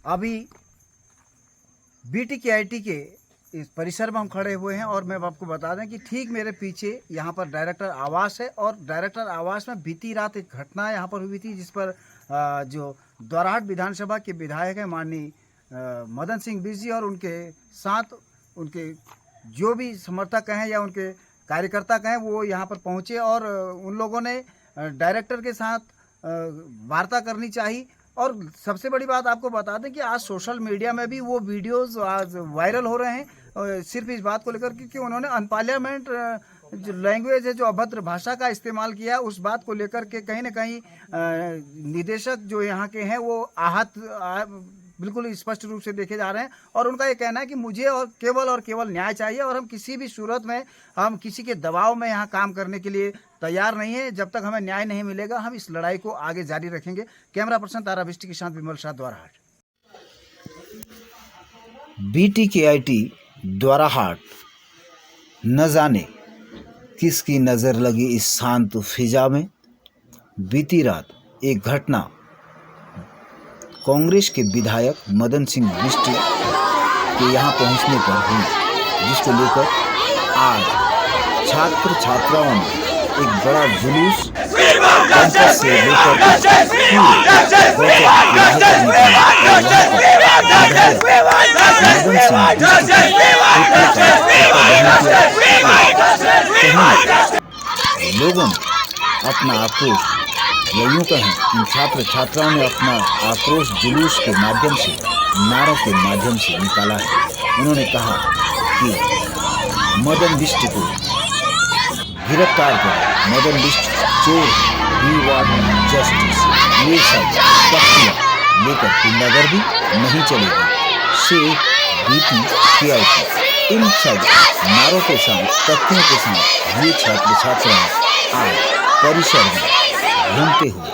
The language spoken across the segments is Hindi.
अभी BTKIT के इस परिसर में हम खड़े हुए हैं और मैं आपको बता दें कि ठीक मेरे पीछे यहाँ पर डायरेक्टर आवास है और डायरेक्टर आवास में बीती रात एक घटना यहाँ पर हुई थी जिस पर जो द्वाराहाट विधानसभा के विधायक हैं माननीय मदन सिंह बिष्ट जी और उनके साथ उनके जो भी समर्थक हैं या उनके कार्यकर्ता हैं वो यहाँ पर पहुँचे और उन लोगों ने डायरेक्टर के साथ वार्ता करनी चाहिए। और सबसे बड़ी बात आपको बता दें कि आज सोशल मीडिया में भी वो वीडियोस आज वायरल हो रहे हैं सिर्फ इस बात को लेकर कि उन्होंने अनपार्लियामेंट जो लैंग्वेज है, जो अभद्र भाषा का इस्तेमाल किया है, उस बात को लेकर के कहीं ना कहीं निदेशक जो यहाँ के हैं वो बिल्कुल स्पष्ट रूप से देखे जा रहे हैं। और उनका ये कहना है कि मुझे और केवल न्याय चाहिए और हम किसी भी सूरत में हम किसी के दबाव में यहाँ काम करने के लिए तैयार नहीं है। जब तक हमें न्याय नहीं मिलेगा हम इस लड़ाई को आगे जारी रखेंगे। कैमरा पर्सन तारा बिष्ट के साथ विमल शाह, द्वाराहाट। BTKIT द्वाराहाट। न जाने किसकी नज़र लगी इस शांत फिजा में। बीती रात एक घटना कांग्रेस के विधायक मदन सिंह बिष्ट के यहाँ पहुँचने पर हुई, जिसको लेकर आज छात्र छात्राओं ने एक बड़ा जुलूस कैंपस से लेकर लोगों ने अपना आक्रोश, या यूं कहें इन छात्र छात्राओं ने अपना आक्रोश जुलूस के माध्यम से, नारों के माध्यम से निकाला है। उन्होंने कहा कि मदन बिष्ट को गिरफ्तार करें, मदन बिष्ट चोर, वी वांट जस्टिस। ये सब तख्तियाँ लेकर गुंडागर्दी नहीं चलेगी। से BTKIT इन सब नारों के साथ, तथ्यों के साथ ये छात्र छात्राएं आज परिसर में घूमते हुए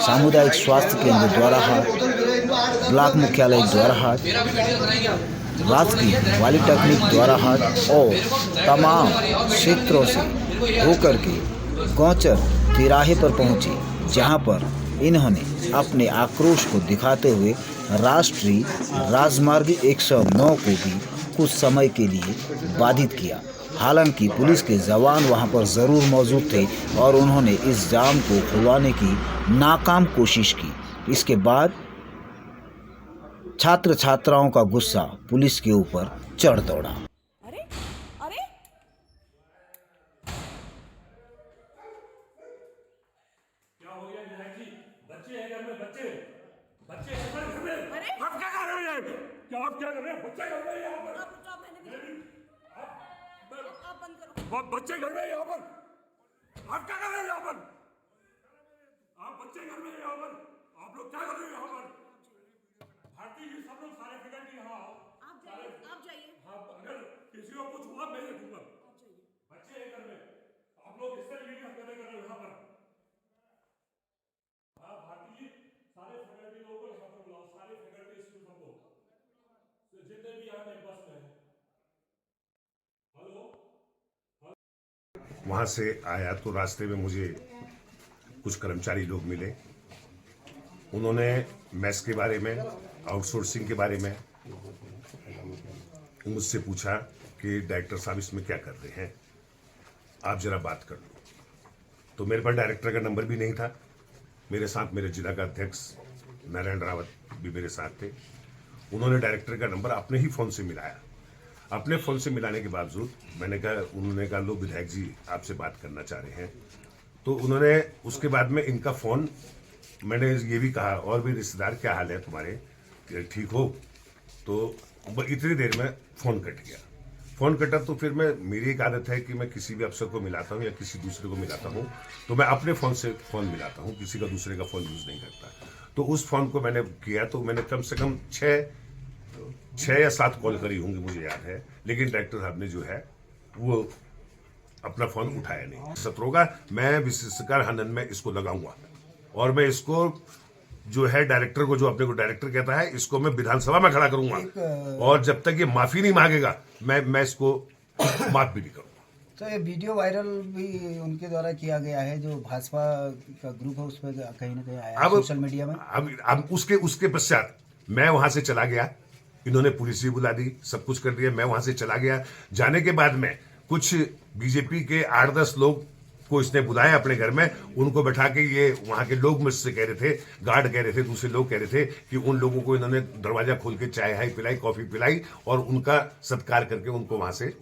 सामुदायिक स्वास्थ्य केंद्र द्वाराहाट, ब्लॉक मुख्यालय द्वाराहाट, राजकीय पॉलिटेक्निक द्वाराहाट और तमाम क्षेत्रों से होकर के गौचर तिराहे पर पहुंचे, जहां पर इन्होंने अपने आक्रोश को दिखाते हुए राष्ट्रीय राजमार्ग 109 को भी कुछ समय के लिए बाधित किया। हालांकि पुलिस के जवान वहां पर ज़रूर मौजूद थे और उन्होंने इस जाम को खुलवाने की नाकाम कोशिश की। इसके बाद छात्र छात्राओं का गुस्सा पुलिस के ऊपर चढ़ दौड़ा। अरे अरे क्या हो गया विधायक जी? बच्चे हैं घर में, बच्चे हैं घर में। अरे! आप क्या कर रहे हैं? क्या आप क्या कर रहे हैं? बच्चे घर में यहाँ पर। आप बंद करो। बच्चे घर में यहाँ पर। आप क्या कर रहे हैं यहाँ पर? आप बच्चे घर में यहाँ पर। आप लोग क्या कर रहे हैं यहाँ पर? भारती जी, सब लोग सारे फैकल्टी यहाँ आओ। आप जाइए। हाँ, अगर किसी को कुछ हुआ मैं देखूंगा। बच्चे हैं घर में, आप लोग इससे लीजिए हरकतें कर रहे हो यहाँ पर। हाँ भारती जी, सारे फैकल्टी लोगों को यहाँ पर बुलाओ, सारे फैकल्टी स्टूडेंट को, जितने भी यहाँ कैंपस में हैं। हेलो। वहाँ से आया तो रास्ते में मुझे कुछ कर्मचारी लोग मिले। उन्होंने मेस के बारे में, आउटसोर्सिंग के बारे में मुझसे पूछा कि डायरेक्टर साहब इसमें क्या कर रहे हैं, आप जरा बात कर लो। तो मेरे पास डायरेक्टर का नंबर भी नहीं था। मेरे साथ मेरे जिला का अध्यक्ष नारायण रावत भी मेरे साथ थे। उन्होंने डायरेक्टर का नंबर अपने ही फ़ोन से मिलाया। अपने फ़ोन से मिलाने के बावजूद उन्होंने कहा लो विधायक जी आपसे बात करना चाह रहे हैं। तो उन्होंने उसके बाद में इनका फ़ोन, मैंने ये भी कहा और भी रिश्तेदार क्या हाल है तुम्हारे, ठीक हो? तो इतनी देर में फ़ोन कट गया। फ़ोन कटा तो फिर मेरी एक आदत है कि मैं किसी भी अफसर को मिलाता हूँ या किसी दूसरे को मिलाता हूँ तो मैं अपने फ़ोन से फ़ोन मिलाता हूँ, किसी का दूसरे का फ़ोन यूज़ नहीं करता। तो उस फ़ोन को मैंने किया तो मैंने कम से कम 6 या 7 कॉल करी होंगी, मुझे याद है। लेकिन डायरेक्टर साहब ने जो है वो अपना फ़ोन उठाया नहीं। शत्रुघ्न, मैं विशेषकर हनन में इसको लगाऊंगा और मैं इसको जो है डायरेक्टर को, जो अपने को डायरेक्टर कहता है, इसको मैं विधानसभा में खड़ा करूंगा और जब तक ये माफी नहीं मांगेगा मैं इसको माफ भी नहीं करूंगा। तो ये वीडियो वायरल भी उनके द्वारा किया गया है, जो भाजपा का ग्रुप है उस पर कहीं ना कहीं आया सोशल मीडिया में। अब उसके पश्चात मैं वहां से चला गया, इन्होंने पुलिस भी बुला दी, सब कुछ कर दिया, मैं वहां से चला गया। जाने के बाद में कुछ बीजेपी के 8-10 लोग को इसने बुलाया अपने घर में, उनको बैठा के ये वहां के लोग मुझसे कह रहे थे, गार्ड कह रहे थे, दूसरे लोग कह रहे थे कि उन लोगों को इन्होंने दरवाजा खोल के चाय हाई पिलाई, कॉफी पिलाई और उनका सत्कार करके उनको वहां से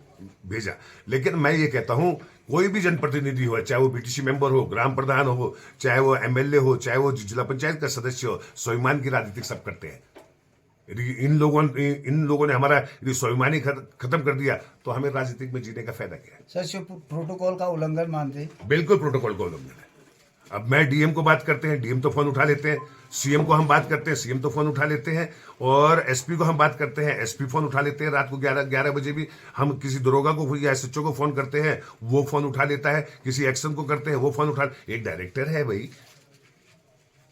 भेजा। लेकिन मैं ये कहता हूं, कोई भी जनप्रतिनिधि हो, चाहे वो बीटीसी मेंबर हो, ग्राम प्रधान हो, चाहे वो एमएलए हो, चाहे वो जिला पंचायत का सदस्य हो, स्वाभिमान की राजनीति सब करते हैं। इन लोगों ने हमारा स्वाभिमान खत्म कर दिया तो हमें राजनीतिक में जीने का फायदा क्या है? सर, प्रोटोकॉल का उल्लंघन मानते हैं? बिल्कुल प्रोटोकॉल का उल्लंघन है। अब मैं डीएम को बात करते हैं, डीएम तो फोन उठा लेते हैं, सीएम को हम बात करते हैं, सीएम तो फोन उठा लेते हैं, और एसपी को हम बात करते हैं, एसपी फोन उठा लेते हैं। रात को 11 बजे भी हम किसी दरोगा को या एसएचओ को फोन करते हैं, वो फोन उठा लेता है, किसी एक्शन को करते हैं, वो फोन उठा। एक डायरेक्टर है भाई,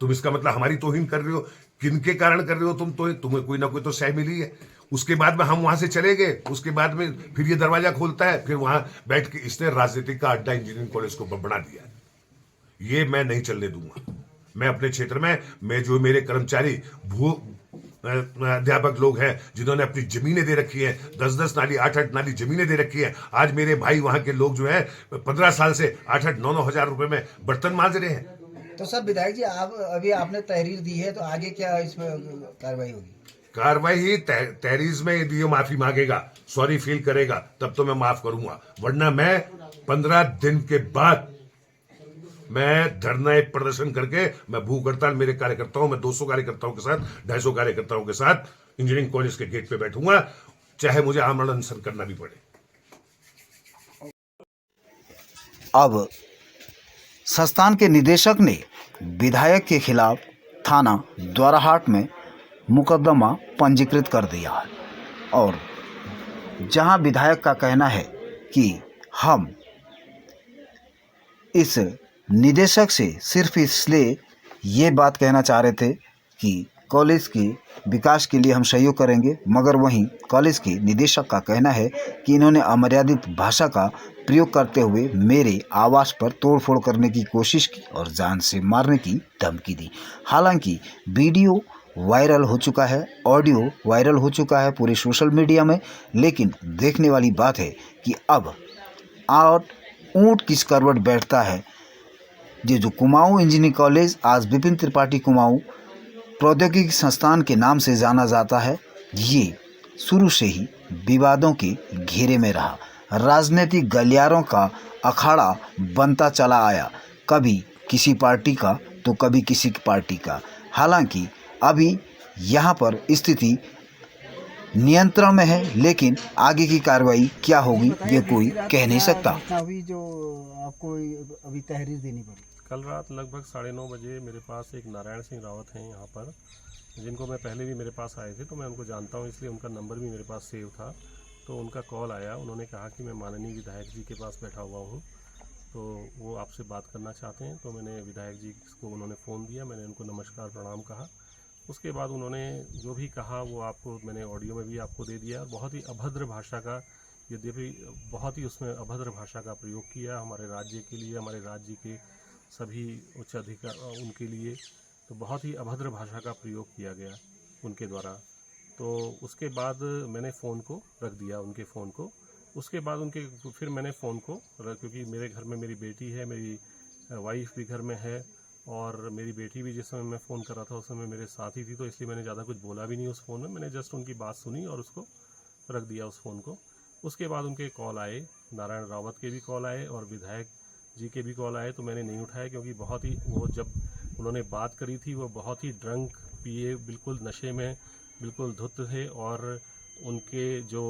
तुम इसका मतलब हमारी तौहीन कर रहे हो। किनके कारण कर रहे हो तुम? तो तुम्हें कोई ना कोई तो सह मिली है। उसके बाद में हम वहां से चले गए, उसके बाद में फिर ये दरवाजा खोलता है, फिर वहां बैठ के इसने राजनीतिक का अड्डा इंजीनियरिंग कॉलेज को बना दिया। ये मैं नहीं चलने दूंगा। मैं अपने क्षेत्र में, मैं जो मेरे कर्मचारी अध्यापक लोग हैं जिन्होंने अपनी जमीनें दे रखी हैं, 10-10 नाली 8-8 नाली जमीनें दे रखी हैं, आज मेरे भाई वहां के लोग जो है 15 साल से 8-8 9-9 हजार रुपए में बर्तन मांज रहे हैं। तो सर विधायक जी, आप अभी आपने तहरीर दी है, तो आगे क्या इसमें कार्रवाई होगी? कार्रवाई ही तहरीर में यदि ये माफी मांगेगा, सॉरी फील करेगा, तब तो मैं माफ करूंगा, वरना मैं 15 दिन के बाद मैं धरना प्रदर्शन करके मैं भूख हड़ताल, मेरे कार्यकर्ताओं, मैं 200 कार्यकर्ताओं के साथ, 250 कार्यकर्ताओं के साथ इंजीनियरिंग कॉलेज के गेट पे बैठूंगा, चाहे मुझे आमरण अनशन करना भी पड़े। अब संस्थान के निदेशक ने विधायक के खिलाफ थाना द्वाराहाट में मुकदमा पंजीकृत कर दिया है, और जहां विधायक का कहना है कि हम इस निदेशक से सिर्फ इसलिए ये बात कहना चाह रहे थे कि कॉलेज के विकास के लिए हम सहयोग करेंगे, मगर वहीं कॉलेज के निदेशक का कहना है कि इन्होंने अमर्यादित भाषा का प्रयोग करते हुए मेरे आवास पर तोड़फोड़ करने की कोशिश की और जान से मारने की धमकी दी। हालांकि वीडियो वायरल हो चुका है, ऑडियो वायरल हो चुका है पूरे सोशल मीडिया में, लेकिन देखने वाली बात है कि अब ऊँट किस करवट बैठता है। ये जो कुमाऊं इंजीनियरिंग कॉलेज आज विपिन त्रिपाठी कुमाऊं प्रौद्योगिकी संस्थान के नाम से जाना जाता है, ये शुरू से ही विवादों के घेरे में रहा, राजनीतिक गलियारों का अखाड़ा बनता चला आया, कभी किसी पार्टी का तो कभी किसी पार्टी का। हालांकि अभी यहाँ पर स्थिति नियंत्रण में है, लेकिन आगे की कार्रवाई क्या होगी ये कोई कह नहीं सकता। अभी जो आपको अभी तहरीर देनी पड़ी? कल रात लगभग 9:30 बजे मेरे पास एक नारायण सिंह रावत हैं यहाँ पर, जिनको मैं पहले भी मेरे पास आए थे, तो मैं उनको जानता हूँ, इसलिए उनका नंबर भी मेरे पास सेव था। तो उनका कॉल आया, उन्होंने कहा कि मैं माननीय विधायक जी के पास बैठा हुआ हूँ, तो वो आपसे बात करना चाहते हैं। तो मैंने विधायक जी को उन्होंने फ़ोन दिया, मैंने उनको नमस्कार प्रणाम कहा। उसके बाद उन्होंने जो भी कहा वो आपको मैंने ऑडियो में भी आपको दे दिया। बहुत ही अभद्र भाषा का, यद्यपि बहुत ही उसमें अभद्र भाषा का प्रयोग किया हमारे राज्य के लिए, हमारे राज्य के सभी उच्च अधिकार उनके लिए, तो बहुत ही अभद्र भाषा का प्रयोग किया गया उनके द्वारा। तो उसके बाद मैंने फ़ोन को रख दिया, उनके फ़ोन को। उसके बाद फिर मैंने फ़ोन को क्योंकि मेरे घर में मेरी बेटी है, मेरी वाइफ भी घर में है, और मेरी बेटी भी जिस समय मैं फ़ोन कर रहा था उस समय मेरे साथ ही थी, तो इसलिए मैंने ज़्यादा कुछ बोला भी नहीं उस फ़ोन में। मैंने जस्ट उनकी बात सुनी और उसको रख दिया उस फ़ोन को। उसके बाद उनके कॉल आए, नारायण रावत के भी कॉल आए और विधायक जी के भी कॉल आए, तो मैंने नहीं उठाया, क्योंकि बहुत ही वो जब उन्होंने बात करी थी वो बहुत ही ड्रंक, पिए, बिल्कुल नशे में बिल्कुल धुत थे, और उनके जो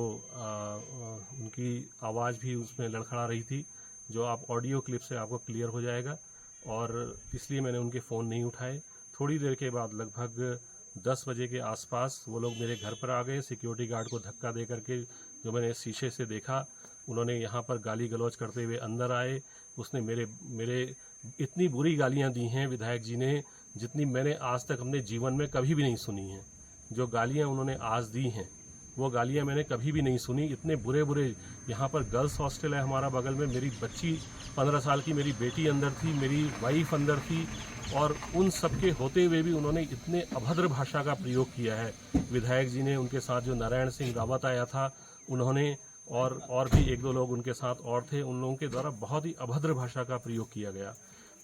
उनकी आवाज़ भी उसमें लड़खड़ा रही थी, जो आप ऑडियो क्लिप से आपको क्लियर हो जाएगा, और इसलिए मैंने उनके फ़ोन नहीं उठाए। थोड़ी देर के बाद लगभग 10 बजे के आसपास वो लोग मेरे घर पर आ गए। सिक्योरिटी गार्ड को धक्का दे करके, जो मैंने शीशे से देखा, उन्होंने यहाँ पर गाली गलौज करते हुए अंदर आए। उसने मेरे इतनी बुरी गालियाँ दी हैं विधायक जी ने, जितनी मैंने आज तक अपने जीवन में कभी भी नहीं सुनी हैं। जो गालियाँ उन्होंने आज दी हैं वो गालियाँ मैंने कभी भी नहीं सुनी। इतने बुरे यहाँ पर गर्ल्स हॉस्टल है हमारा बगल में, मेरी बच्ची 15 साल की मेरी बेटी अंदर थी, मेरी वाइफ अंदर थी, और उन सब के होते हुए भी उन्होंने इतने अभद्र भाषा का प्रयोग किया है। विधायक जी ने, उनके साथ जो नारायण सिंह रावत आया था उन्होंने, और भी एक दो लोग उनके साथ और थे, उन लोगों के द्वारा बहुत ही अभद्र भाषा का प्रयोग किया गया।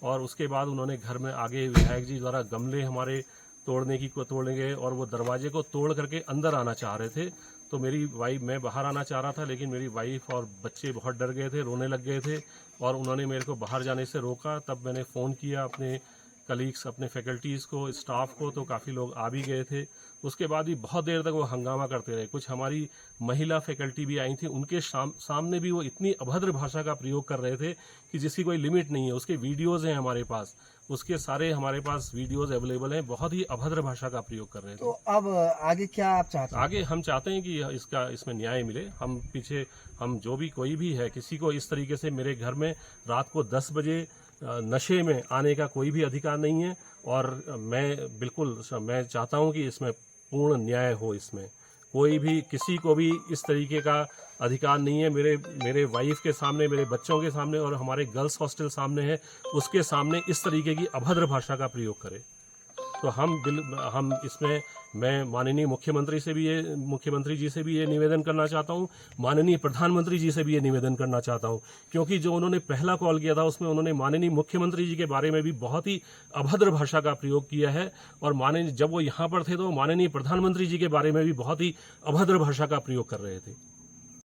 और उसके बाद उन्होंने घर में आगे विधायक जी द्वारा गमले हमारे तोड़ने गए और वो दरवाजे को तोड़ करके अंदर आना चाह रहे थे। तो मेरी वाइफ, मैं बाहर आना चाह रहा था लेकिन मेरी वाइफ और बच्चे बहुत डर गए थे, रोने लग गए थे और उन्होंने मेरे को बाहर जाने से रोका। तब मैंने फ़ोन किया अपने कलीग्स, अपने फैकल्टीज़ को, स्टाफ को, तो काफ़ी लोग आ भी गए थे। उसके बाद भी बहुत देर तक वो हंगामा करते रहे। कुछ हमारी महिला फैकल्टी भी आई थी, उनके सामने भी वो इतनी अभद्र भाषा का प्रयोग कर रहे थे कि जिसकी कोई लिमिट नहीं है। उसके वीडियोज़ हैं हमारे पास, उसके सारे हमारे पास वीडियोज़ अवेलेबल हैं। बहुत ही अभद्र भाषा का प्रयोग कर रहे थे। तो अब आगे क्या आप चाहते हैं? आगे हम चाहते हैं कि इसमें न्याय मिले। हम जो भी कोई भी है, किसी को इस तरीके से मेरे घर में रात को 10 बजे नशे में आने का कोई भी अधिकार नहीं है। और मैं चाहता हूं कि इसमें पूर्ण न्याय हो। इसमें कोई भी, किसी को भी इस तरीके का अधिकार नहीं है। मेरे वाइफ के सामने, मेरे बच्चों के सामने और हमारे गर्ल्स हॉस्टल सामने है, उसके सामने इस तरीके की अभद्र भाषा का प्रयोग करे। तो हम इसमें, मैं माननीय मुख्यमंत्री जी से भी ये निवेदन करना चाहता हूँ, माननीय प्रधानमंत्री जी से भी ये निवेदन करना चाहता हूँ, क्योंकि जो उन्होंने पहला कॉल किया था उसमें उन्होंने माननीय मुख्यमंत्री जी के बारे में भी बहुत ही अभद्र भाषा का प्रयोग किया है। और जब वो यहाँ पर थे तो माननीय प्रधानमंत्री जी के बारे में भी बहुत ही अभद्र भाषा का प्रयोग कर रहे थे।